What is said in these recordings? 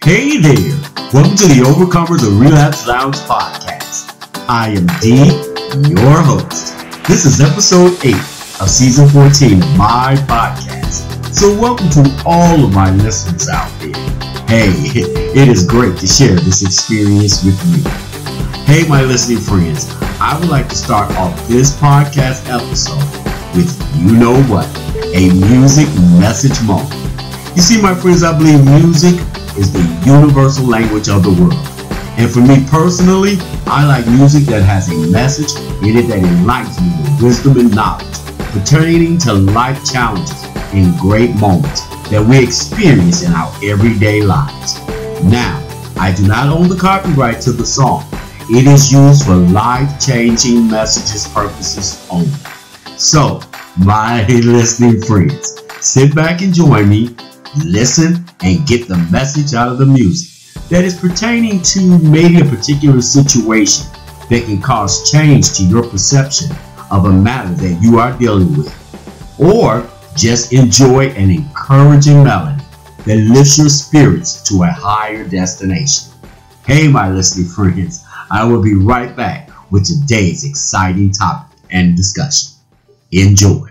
Hey there! Welcome to the Overcomers of Relapse Lounge podcast. I am D, your host. This is episode 8 of season 14 of my podcast. So welcome to all of my listeners out there. Hey, it is great to share this experience with you. Hey, my listening friends, I would like to start off this podcast episode with, you know what, a music message moment. You see, my friends, I believe music is the universal language of the world. And for me personally, I like music that has a message in it that enlightens me with wisdom and knowledge pertaining to life challenges and great moments that we experience in our everyday lives. Now, I do not own the copyright to the song. It is used for life-changing messages purposes only. So, my listening friends, sit back and join me, listen, and get the message out of the music that is pertaining to maybe a particular situation that can cause change to your perception of a matter that you are dealing with. Or just enjoy an encouraging melody that lifts your spirits to a higher destination. Hey, my listening friends, I will be right back with today's exciting topic and discussion. Enjoy.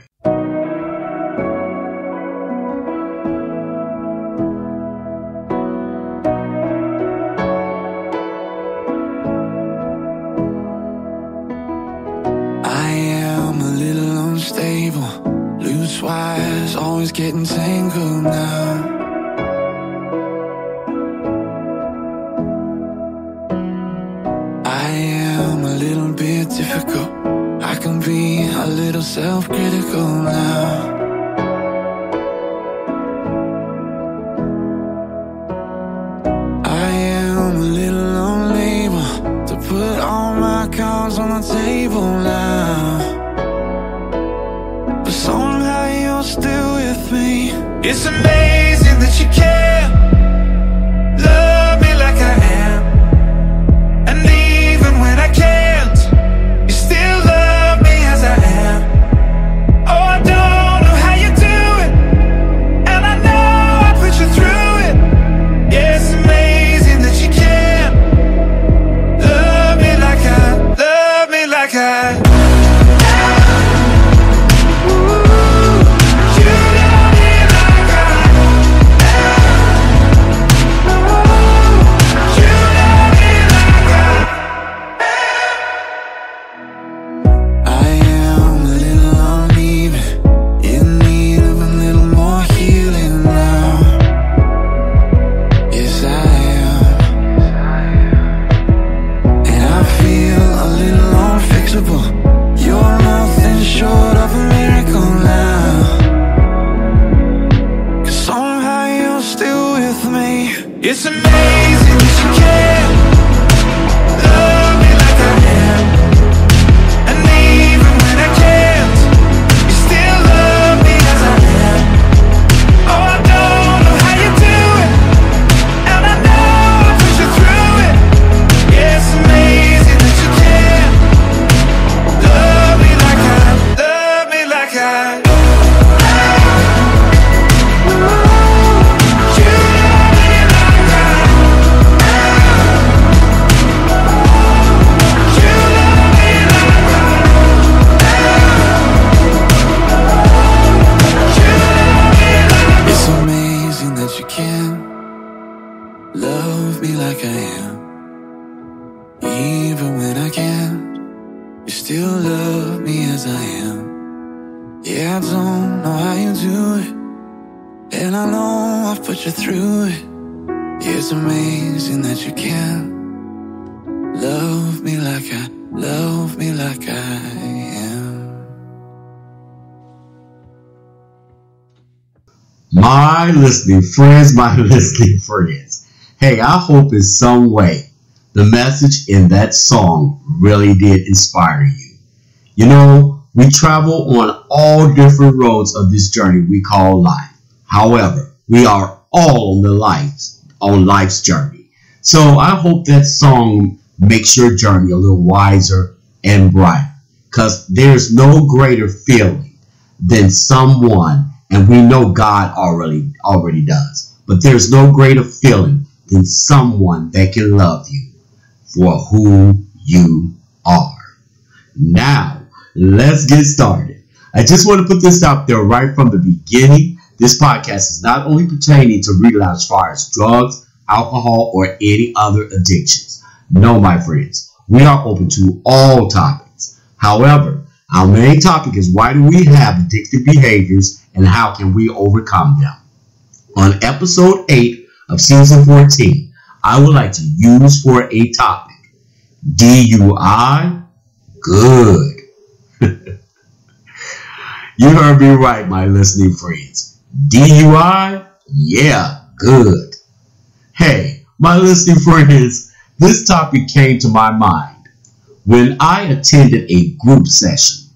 Wires always getting tangled now. I am a little bit difficult. I can be a little self-critical now. I am a little unable to put all my cards on the table now. But somehow you're still with me. It's amazing that you care. Love me like I am. And even when I can't, you still love me as I am. Oh, I don't know how you do it, and I know I put you through it. Yeah, it's amazing that you care. Love me like I It's amazing that you care. Love me like I am. And even when I can't, you still love me as I am. Oh, I don't know how you do it, and I know I put you through it. Yeah, it's amazing that you care. Love me like I love me like I am. Even when I can't, you still love me as I am. Yeah, I don't know how you do it, and I know I've put you through it. Yeah, it's amazing that you can love me like I am. My listening friends. Hey, I hope in some way the message in that song really did inspire you. You know, we travel on all different roads of this journey we call life. However, we are all on life's journey. So I hope that song makes your journey a little wiser and brighter, because there's no greater feeling than someone, and we know God already does, but there's no greater feeling than someone that can love you for who you are. Now, let's get started. I just want to put this out there right from the beginning. This podcast is not only pertaining to relapse as far as drugs, alcohol, or any other addictions. No, my friends, we are open to all topics. However, our main topic is why do we have addictive behaviors and how can we overcome them? On episode 8 of season 14, I would like to use for a topic, DUI, good. You heard me right, my listening friends. DUI, yeah, good. Hey, my listening friends, this topic came to my mind when I attended a group session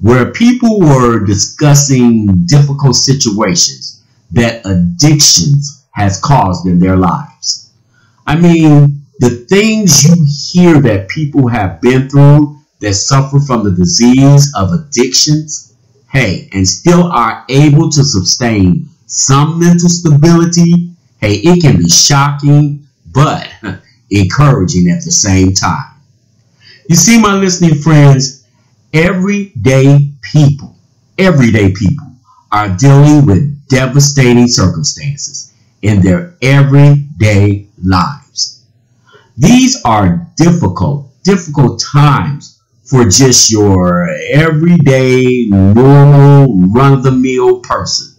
where people were discussing difficult situations that addictions has caused in their lives. I mean, the things you hear that people have been through that suffer from the disease of addictions, hey, and still are able to sustain some mental stability, hey, it can be shocking, but encouraging at the same time. You see, my listening friends, everyday people are dealing with devastating circumstances in their everyday lives. These are difficult times for just your everyday, normal, run-of-the-mill person.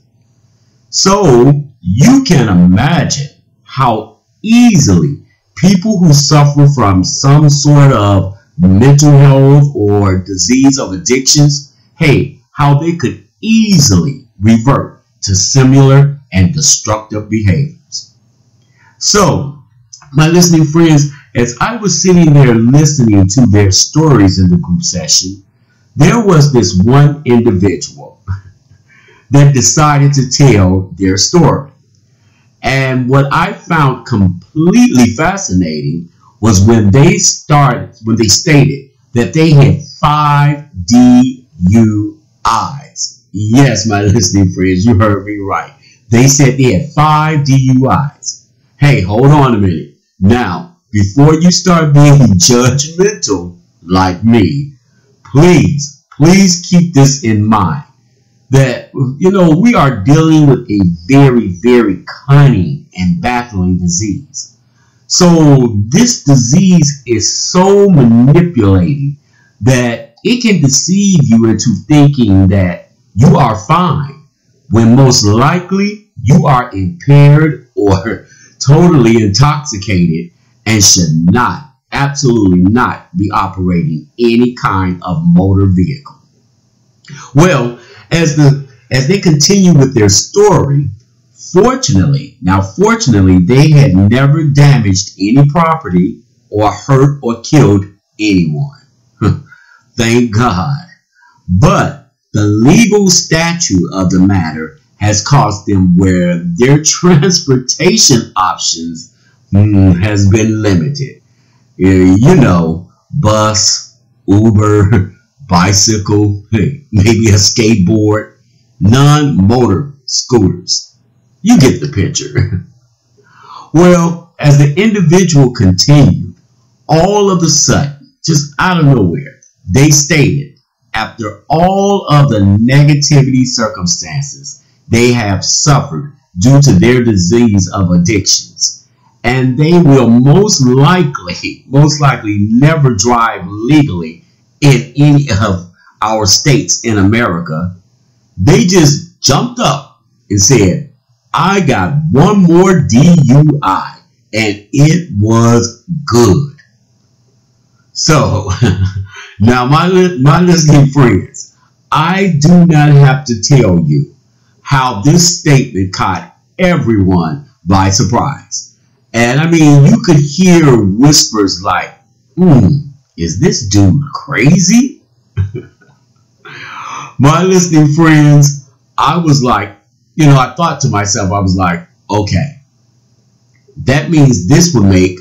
So you can imagine how easily people who suffer from some sort of mental health or disease of addictions, hey, how they could easily revert to similar and destructive behaviors. So, my listening friends, as I was sitting there listening to their stories in the group session, there was this one individual that decided to tell their story. And what I found completely fascinating was when they stated that they had 5 DUIs. Yes, my listening friends, you heard me right. They said they had 5 DUIs. Hey, hold on a minute. Now, before you start being judgmental like me, please keep this in mind. That, we are dealing with a very, very cunning and baffling disease. So this disease is so manipulating that it can deceive you into thinking that you are fine when most likely you are impaired or totally intoxicated and should absolutely not be operating any kind of motor vehicle. Well, as they continue with their story, fortunately, they had never damaged any property or hurt or killed anyone. Thank God. But the legal statute of the matter has caused them where their transportation options has been limited. Bus, Uber, bicycle, maybe a skateboard, non-motor scooters. You get the picture. Well, as the individual continued, all of a sudden, just out of nowhere, they stated after all of the negativity circumstances they have suffered due to their disease of addictions, and they will most likely never drive legally in any of our states in America, they just jumped up and said, I got one more DUI, and it was good. So, now my listening friends, I do not have to tell you how this statement caught everyone by surprise. And I mean, you could hear whispers like, is this dude crazy? My listening friends, I was like, I thought to myself, I was like, okay, that means this would make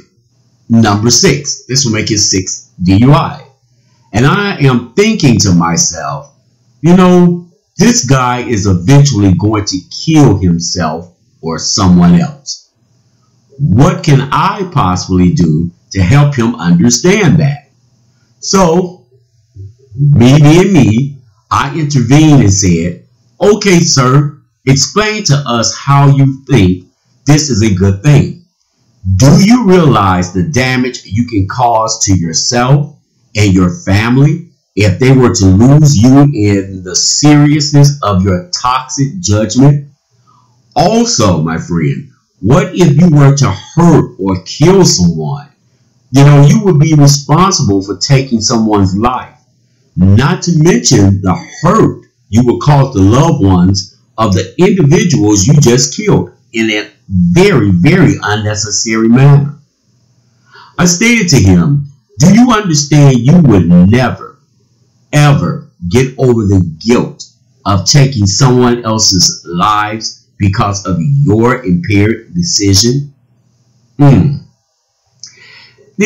number 6. This will make his 6th DUI. And I am thinking to myself, this guy is eventually going to kill himself or someone else. What can I possibly do to help him understand that? So, me, I intervened and said, okay, sir, explain to us how you think this is a good thing. Do you realize the damage you can cause to yourself and your family if they were to lose you in the seriousness of your toxic judgment? Also, my friend, what if you were to hurt or kill someone? You would be responsible for taking someone's life, not to mention the hurt you would cause the loved ones of the individuals you just killed in a very, very unnecessary manner. I stated to him, do you understand you would never, ever get over the guilt of taking someone else's lives because of your impaired decision? Then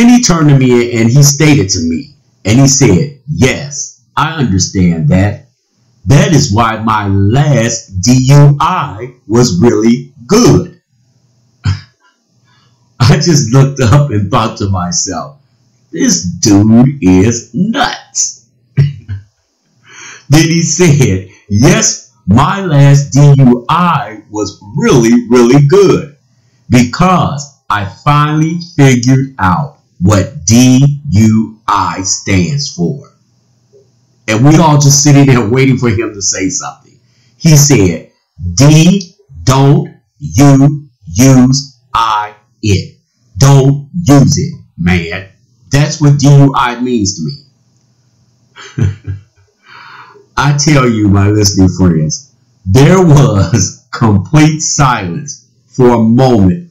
he turned to me and he stated to me, and he said, yes, I understand that. That is why my last DUI was really good. I just looked up and thought to myself, this dude is nuts. Then he said, yes, my last DUI was really, really good because I finally figured out what DUI stands for. And we all just sitting there waiting for him to say something. He said, D, don't you use I it. Don't use it, man. That's what DUI means to me. I tell you, my listening friends, there was complete silence for a moment.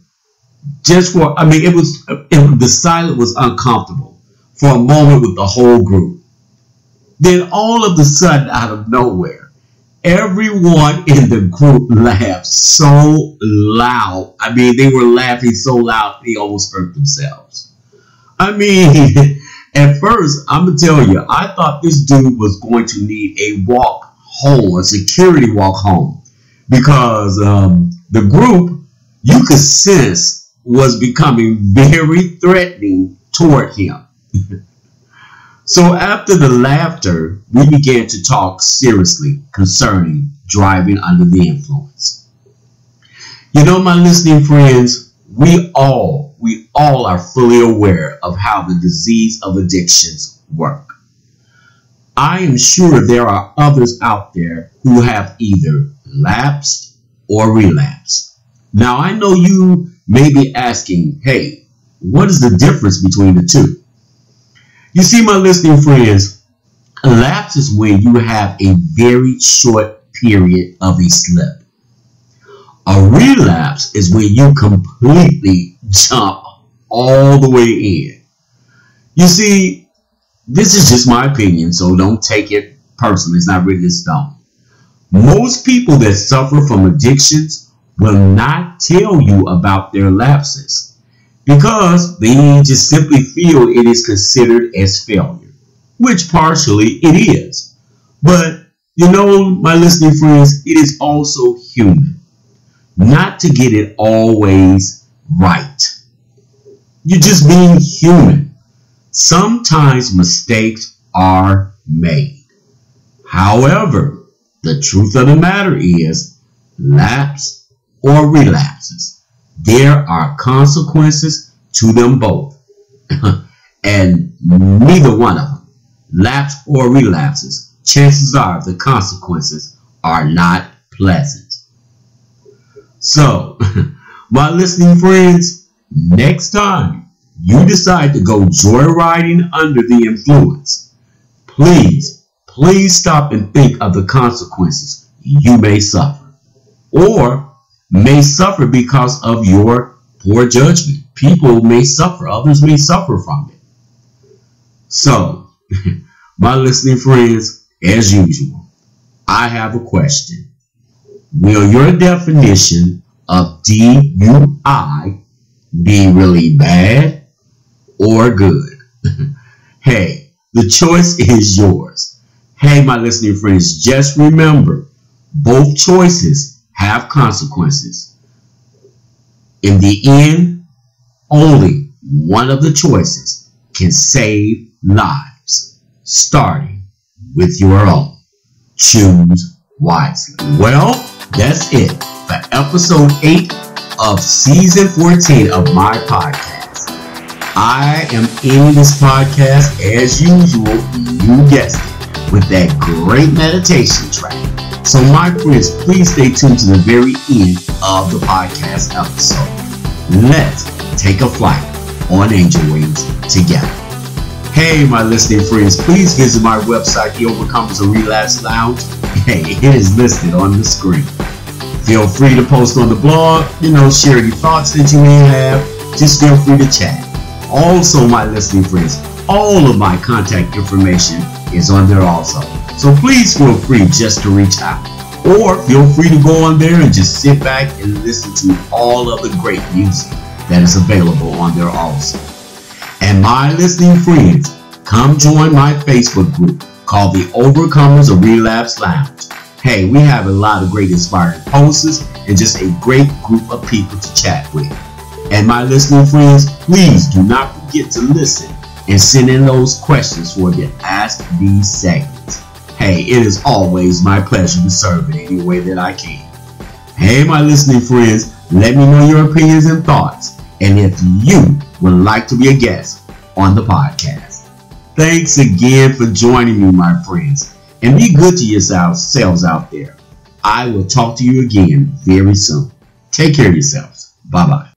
The silence was uncomfortable for a moment with the whole group. Then all of a sudden, out of nowhere, everyone in the group laughed so loud. They were laughing so loud they almost hurt themselves. At first, I'm going to tell you, I thought this dude was going to need a walk home, a security walk home, because the group, you could sense, was becoming very threatening toward him. So after the laughter, we began to talk seriously concerning driving under the influence. My listening friends, we all are fully aware of how the disease of addictions work. I am sure there are others out there who have either lapsed or relapsed. Now, I know you may be asking, hey, what is the difference between the two? You see, my listening friends, a lapse is when you have a very short period of a slip. A relapse is when you completely jump all the way in. You see, this is just my opinion, so don't take it personally. It's not written in stone. Most people that suffer from addictions will not tell you about their lapses because they just simply feel it is considered as failure, which partially it is. But, my listening friends, it is also human not to get it always right. You're just being human. Sometimes mistakes are made. However, the truth of the matter is, lapse or relapses, there are consequences to them both. And neither one of them, lapse or relapses, chances are the consequences are not pleasant. So, my listening friends, next time you decide to go joyriding under the influence, please stop and think of the consequences you may suffer, or may suffer because of your poor judgment. People may suffer, others may suffer from it. So, my listening friends, as usual, I have a question. Will your definition of DUI be really bad or good? Hey, the choice is yours. Hey, my listening friends, just remember, both choices have consequences. In the end, Only one of the choices can save lives, starting with your own. Choose wisely. Well, that's it for episode 8 of season 14 of my podcast. I am ending this podcast as usual, you guessed it, with that great meditation track. So my friends, please stay tuned to the very end of the podcast episode. Let's take a flight on angel wings together. Hey, my listening friends, please visit my website, The Overcomers of Relapse Lounge. Hey, it is listed on the screen. Feel free to post on the blog, share any thoughts that you may have. Just feel free to chat. Also, my listening friends, all of my contact information is on there also. So please feel free just to reach out. Or feel free to go on there and just sit back and listen to all of the great music that is available on there also. And my listening friends, come join my Facebook group called The Overcomers of Relapse Lounge. Hey, we have a lot of great inspiring posts and just a great group of people to chat with. And my listening friends, please do not forget to listen and send in those questions for the Ask These segments. Hey, it is always my pleasure to serve in any way that I can. Hey, my listening friends, let me know your opinions and thoughts, and if you would like to be a guest on the podcast. Thanks again for joining me, my friends, and be good to yourselves out there. I will talk to you again very soon. Take care of yourselves. Bye-bye.